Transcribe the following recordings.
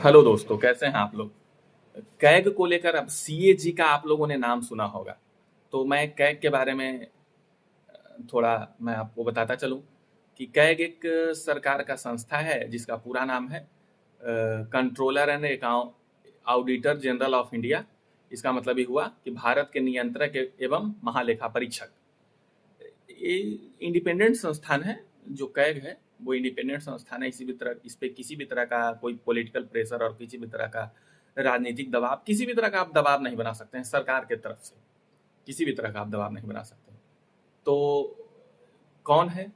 Hello दोस्तों, कैसे हैं आप लोग। कैग को लेकर अब सीएजी का आप लोगों ने नाम सुना होगा। तो मैं कैग के बारे में थोड़ा मैं आपको बताता चलूं कि कैग एक सरकार का संस्था है जिसका पूरा नाम है controller and account auditor general of India. इसका मतलब ये हुआ कि भारत के नियंत्रक एवं महालेखा परीक्षक। ये इंडिपेंडेंट संस्थान है। जो कैग है वो इंडिपेंडेंट संस्थान है। इस पे किसी भी तरह का कोई पॉलिटिकल प्रेशर और किसी भी तरह का राजनीतिक दबाव, किसी भी तरह का आप दबाव नहीं बना सकते हैं सरकार के तरफ से। किसी भी तरह का आप दबाव नहीं बना सकते हैं। तो कौन है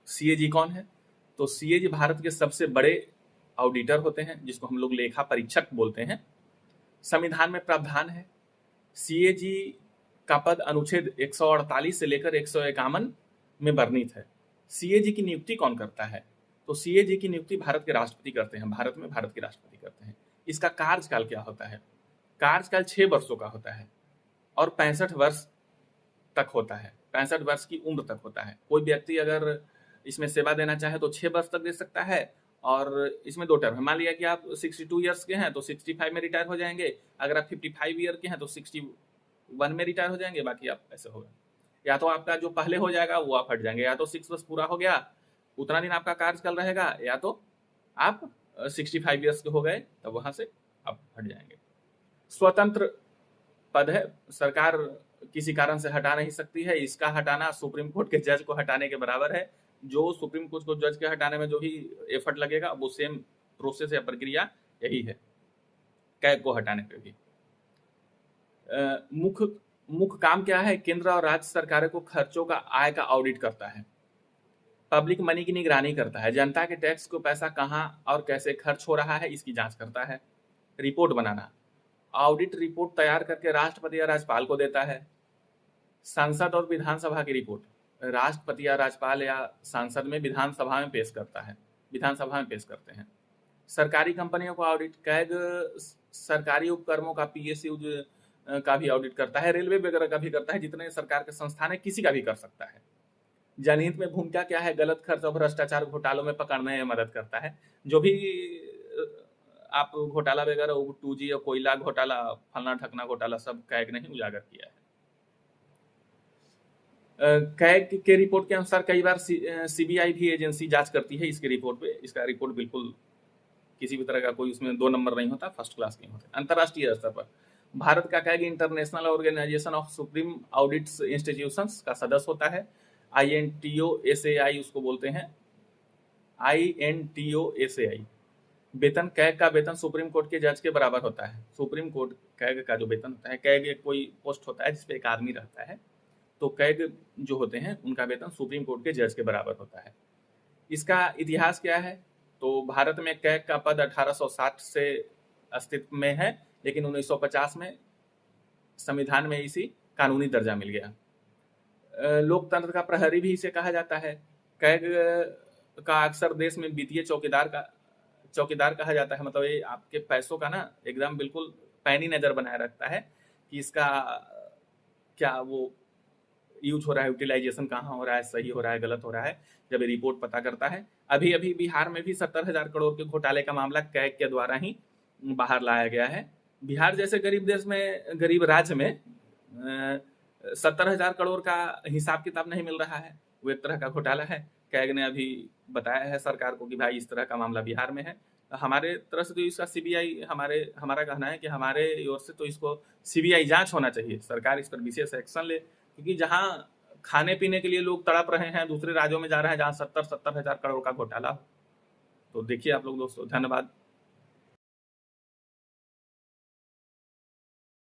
सीएजी? कौन है? तो सीएजी भारत के सबसे बड़े ऑडिटर होते हैं जिसको हम लोग लेखा परीक्षक बोलते हैं। संविधान में प्रावधान है सीएजी का पद अनुच्छेद 148 से लेकर 151 में वर्णित है। सीएजी की नियुक्ति कौन करता है? तो सीएजी की नियुक्ति भारत के राष्ट्रपति करते हैं। भारत में भारत के राष्ट्रपति करते हैं। इसका कार्यकाल क्या होता है? कार्यकाल 6 वर्षों का होता है और 65 वर्ष तक होता है। 65 वर्ष की उम्र तक होता है। कोई व्यक्ति अगर इसमें सेवा देना चाहे तो 6 वर्ष तक दे सकता है। और इसमें 2 टर्म है। मान लिया कि आप 62 ईयर्स के हैं तो 65 में रिटायर हो जाएंगे। अगर आप 55 ईयर के हैं तो 61 में रिटायर हो जाएंगे। बाकी आप ऐसे होगा, या तो आपका जो पहले हो जाएगा वो आप हट जाएंगे, या तो 6 वर्ष पूरा हो गया उतना दिन आपका कार्यकाल रहेगा, या तो आप 65 ईयर्स के हो गए तब वहां से आप हट जाएंगे। स्वतंत्र पद है। सरकार किसी कारण से हटा नहीं सकती है। इसका हटाना सुप्रीम कोर्ट के जज को हटाने के बराबर है। जो सुप्रीम कोर्ट को जज के हटाने में जो भी एफर्ट लगेगा वो सेम प्रोसेस या प्रक्रिया यही है कैग को हटाने पे भी। मुख्य काम क्या है? केंद्र और राज्य सरकारों को खर्चों का आय का ऑडिट करता है। पब्लिक मनी की निगरानी करता है। जनता के टैक्स को पैसा कहाँ और कैसे खर्च हो रहा है इसकी जांच करता है। रिपोर्ट बनाना, ऑडिट रिपोर्ट तैयार करके राष्ट्रपति या राज्यपाल को देता है। संसद और विधानसभा की रिपोर्ट राष्ट्रपति या राज्यपाल या सांसद में विधानसभा में पेश करता है। विधानसभा में पेश करते हैं। सरकारी कंपनियों का ऑडिट कैग सरकारी उपक्रमों का पीएसयू का भी ऑडिट करता है। रेलवे वगैरह का भी करता है। जितने सरकार के संस्थान है किसी का भी कर सकता है। जनहित में भूमिका क्या है? गलत खर्च और भ्रष्टाचार घोटालों में पकड़ने में मदद करता है। जो भी आप घोटाला वगैरह 2G और कोयला घोटाला, फलना ढकना घोटाला, सब कैग ने ही उजागर किया है। कैग के रिपोर्ट के अनुसार कई बार सीबीआई भी एजेंसी जांच करती है इसके रिपोर्ट पे। इसका रिपोर्ट बिल्कुल किसी भी तरह का कोई उसमें 2 नंबर नहीं होता, फर्स्ट क्लास नहीं होता। अंतर्राष्ट्रीय स्तर पर भारत का CAG International Organisation of Supreme Audits Institutions का सदस्य होता है। INTOSAI उसको बोलते हैं। INTOSAI। वेतन कैग का वेतन सुप्रीम कोर्ट के जज के बराबर होता है। सुप्रीम कोर्ट कैग का जो वेतन होता है, कैग एक कोई पोस्ट होता है जिसपे एक आदमी रहता है, तो कैग जो होते हैं उनका वेतन सुप्रीम कोर्ट के जज के बराबर होता है। इसका इतिहास क्या है? तो भारत में कैग का पद 1860 से अस्तित्व में है, लेकिन 1950 में संविधान में इसी कानूनी दर्जा मिल गया। लोकतंत्र का प्रहरी भी इसे कहा जाता है। कैग का अक्सर देश में वित्तीय चौकीदार कहा जाता है। मतलब ये आपके पैसों का ना एकदम बिल्कुल पैनी नजर बनाए रखता है कि इसका क्या वो यूज हो रहा है, यूटिलाइजेशन कहाँ हो रहा है, सही हो रहा है, गलत हो रहा है, जब ये रिपोर्ट पता करता है। अभी अभी बिहार में भी 70,000 करोड़ के घोटाले का मामला कैग के द्वारा ही बाहर लाया गया है। बिहार जैसे गरीब राज्य में 70,000 करोड़ का हिसाब किताब नहीं मिल रहा है। वो एक तरह का घोटाला है। कैग ने अभी बताया है सरकार को कि भाई इस तरह का मामला बिहार में है। हमारे तरफ से तो इसका सीबीआई हमारा कहना है कि हमारे ओर से तो इसको सीबीआई जांच होना चाहिए। सरकार इस पर विशेष एक्शन ले, क्योंकि जहां खाने पीने के लिए लोग तड़प रहे हैं दूसरे राज्यों में जा रहे हैं जहां 70,000 करोड़ का घोटाला हो। तो देखिए आप लोग दोस्तों, धन्यवाद।